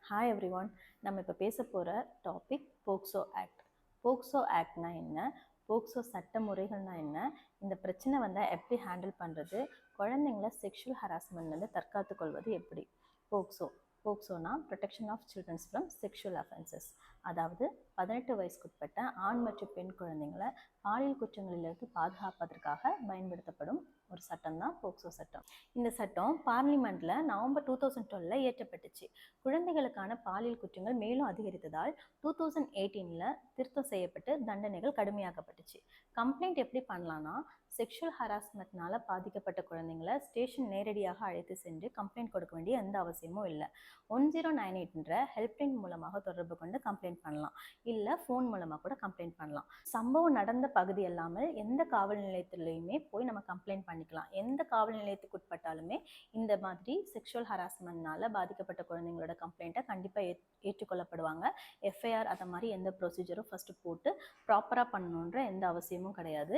Hi everyone. நம்ம இப்போ பேச போகிற டாபிக் போக்சோ ஆக்ட். போக்சோ ஆக்ட்னா என்ன, போக்சோ சட்ட முறைகள்னா என்ன, இந்த பிரச்சனை வந்தால் எப்படி ஹேண்டில் பண்ணுறது, குழந்தைங்கள செக்ஷுவல் ஹராஸ்மெண்ட்லேருந்து தற்காத்து கொள்வது எப்படி. போக்சோனா protection of children's from sexual offences. அதாவது 18 வயசுக்குட்பட்ட ஆண் மற்றும் பெண் குழந்தைங்களை பாலியல் குற்றங்களிலிருந்து பாதுகாப்பதற்காக பயன்படுத்தப்படும் ஒரு சட்டம் தான் போக்சோ சட்டம். இந்த சட்டம் பார்லிமெண்ட்ல நவம்பர் 2012 இயற்றப்பட்டுச்சு. குழந்தைகளுக்கான பாலியல் குற்றங்கள் மேலும் அதிகரித்ததால் 2018 திருத்தம் செய்யப்பட்டு தண்டனைகள் கடுமையாக்கப்பட்டுச்சு. கம்ப்ளைண்ட் எப்படி பண்ணலாம்னா, செக்ஷுவல் ஹராஸ்மெண்ட்னால பாதிக்கப்பட்ட குழந்தைங்களை ஸ்டேஷன் நேரடியாக அழைத்து சென்று கம்ப்ளைண்ட் கொடுக்க வேண்டிய எந்த அவசியமும் இல்லை. 1098 ஹெல்ப்லைன் மூலமாக தொடர்பு கொண்டு கம்ப்ளைண்ட் பண்ணலாம், இல்லை ஃபோன் மூலமாக கூட கம்ப்ளைண்ட் பண்ணலாம். சம்பவம் நடந்த பகுதி இல்லாமல் எந்த காவல் நிலையத்திலையுமே போய் நம்ம கம்ப்ளைண்ட் பண்ணிக்கலாம். எந்த காவல் நிலையத்துக்கு உட்பட்டாலுமே இந்த மாதிரி செக்ஷுவல் ஹராஸ்மெண்ட்னால பாதிக்கப்பட்ட குழந்தைங்களோட கம்ப்ளைண்ட்டை கண்டிப்பாக ஏற்றுக்கொள்ளப்படுவாங்க. எஃப்ஐஆர் அதை மாதிரி எந்த ப்ரொசீஜரும் ஃபஸ்ட்டு போட்டு ப்ராப்பராக பண்ணணுன்ற எந்த அவசியமும் கிடையாது.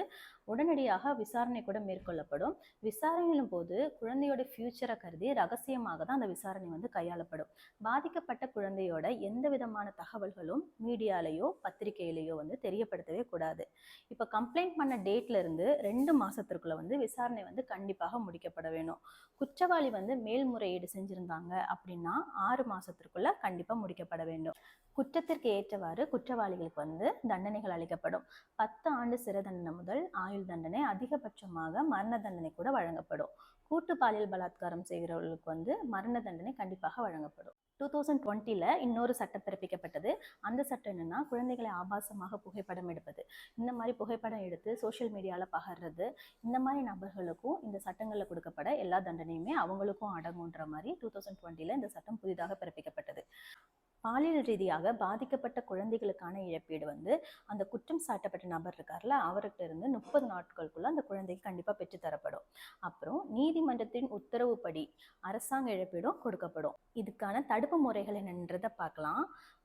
உடனடியாக விசாரணை கூட மேற்கொள்ளப்படும். விசாரணையின் போது குழந்தையோட ஃபியூச்சரை கருதி ரகசியமாக தான் அந்த விசாரணை கையாளப்படும். பாதிக்கப்பட்ட குழந்தையோட எந்த விதமான தகவல்களும் மீடியாலேயோ பத்திரிகையிலேயோ தெரியப்படுத்தவே கூடாது. இப்போ கம்ப்ளைண்ட் பண்ண டேட்ல இருந்து 2 மாசத்திற்குள்ள விசாரணை கண்டிப்பாக முடிக்கப்பட வேணும். குற்றவாளி மேல்முறையீடு செஞ்சிருந்தாங்க அப்படின்னா 6 மாசத்திற்குள்ள கண்டிப்பா முடிக்கப்பட வேண்டும். குற்றத்திற்கு ஏற்றவாறு குற்றவாளிகளுக்கு தண்டனைகள் அளிக்கப்படும். 10 ஆண்டு சிறை தண்டனை முதல் ஆயுள் தண்டனை, அதிகபட்சமாக மரண தண்டனை கூட வழங்கப்படும். கூட்டு பாலியல் பலாத்காரம் செய்கிறவர்களுக்கு மரண தண்டனை கண்டிப்பாக வழங்கப்படும். 2020 இன்னொரு சட்டம் பிறப்பிக்கப்பட்டது. அந்த சட்டம் என்னன்னா, குழந்தைகளை ஆபாசமாக புகைப்படம் எடுப்பது, இந்த மாதிரி புகைப்படம் எடுத்து சோஷியல் மீடியாவில் பகர்றது, இந்த மாதிரி நபர்களுக்கும் இந்த சட்டங்களில் கொடுக்கப்பட எல்லா தண்டனையுமே அவங்களுக்கும் அடங்குன்ற மாதிரி 2020 இந்த சட்டம் புதிதாக பிறப்பிக்கப்பட்டது. பாலியல் ரீதியாக பாதிக்கப்பட்ட குழந்தைகளுக்கான இழப்பீடு அந்த குற்றம் சாட்டப்பட்ட நபர் இருக்கார்ல, அவர்கிட்ட இருந்து 30 நாட்களுக்குள்ள அந்த குழந்தைக்கு கண்டிப்பாக பெற்றுத்தரப்படும். அப்புறம் நீதிமன்றத்தின் உத்தரவுப்படி அரசாங்க இழப்பீடும் கொடுக்கப்படும். இதுக்கான தடுப்பு முறைகள் என்னன்றதை பார்க்கலாம்.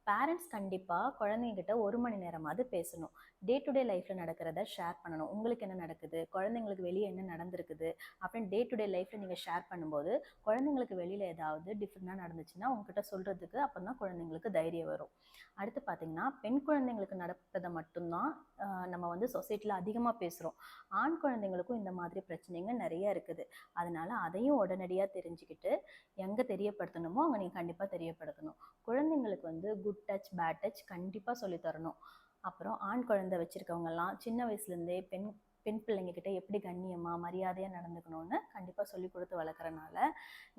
பேரண்ட்ஸ் கண்டிப்பாக குழந்தைங்கிட்ட 1 மணி நேரமாவது பேசணும். டே டு டே லைஃப்பில் நடக்கிறத ஷேர் பண்ணணும். உங்களுக்கு என்ன நடக்குது, குழந்தைங்களுக்கு வெளியே என்ன நடந்திருக்குது அப்படின்னு டே டு டே லைஃப்பில் நீங்கள் ஷேர் பண்ணும்போது குழந்தைங்களுக்கு வெளியில் ஏதாவது டிஃப்ரெண்டாக நடந்துச்சுன்னா உங்ககிட்ட சொல்கிறதுக்கு அப்போ தான் குழந்தைங்களுக்கு தைரியம் வரும். அடுத்து பார்த்திங்கன்னா, பெண் குழந்தைங்களுக்கு நடப்பதை மட்டும்தான் நம்ம சொசைட்டியில் அதிகமாக பேசுகிறோம். ஆண் குழந்தைங்களுக்கும் இந்த மாதிரி பிரச்சனைங்க நிறைய இருக்குது. அதனால் அதையும் உடனடியாக தெரிஞ்சுக்கிட்டு எங்கே தெரியப்படுத்தணுமோ அங்கே நீங்கள் கண்டிப்பாக தெரியப்படுத்தணும். குழந்தைங்களுக்கு குட் டச் பேட் டச் கண்டிப்பாக சொல்லித்தரணும். அப்புறம் ஆண் குழந்தை வச்சுருக்கவங்கெல்லாம் சின்ன வயசுலேருந்தே பெண் பிள்ளைங்கக்கிட்ட எப்படி கண்ணியமாக மரியாதையாக நடந்துக்கணும்னு கண்டிப்பாக சொல்லி கொடுத்து வளர்க்குறனால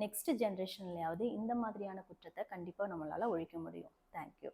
நெக்ஸ்ட் ஜென்ரேஷன்லையாவது இந்த மாதிரியான குற்றத்தை கண்டிப்பாக நம்மளால் ஒழிக்க முடியும். தேங்க்யூ.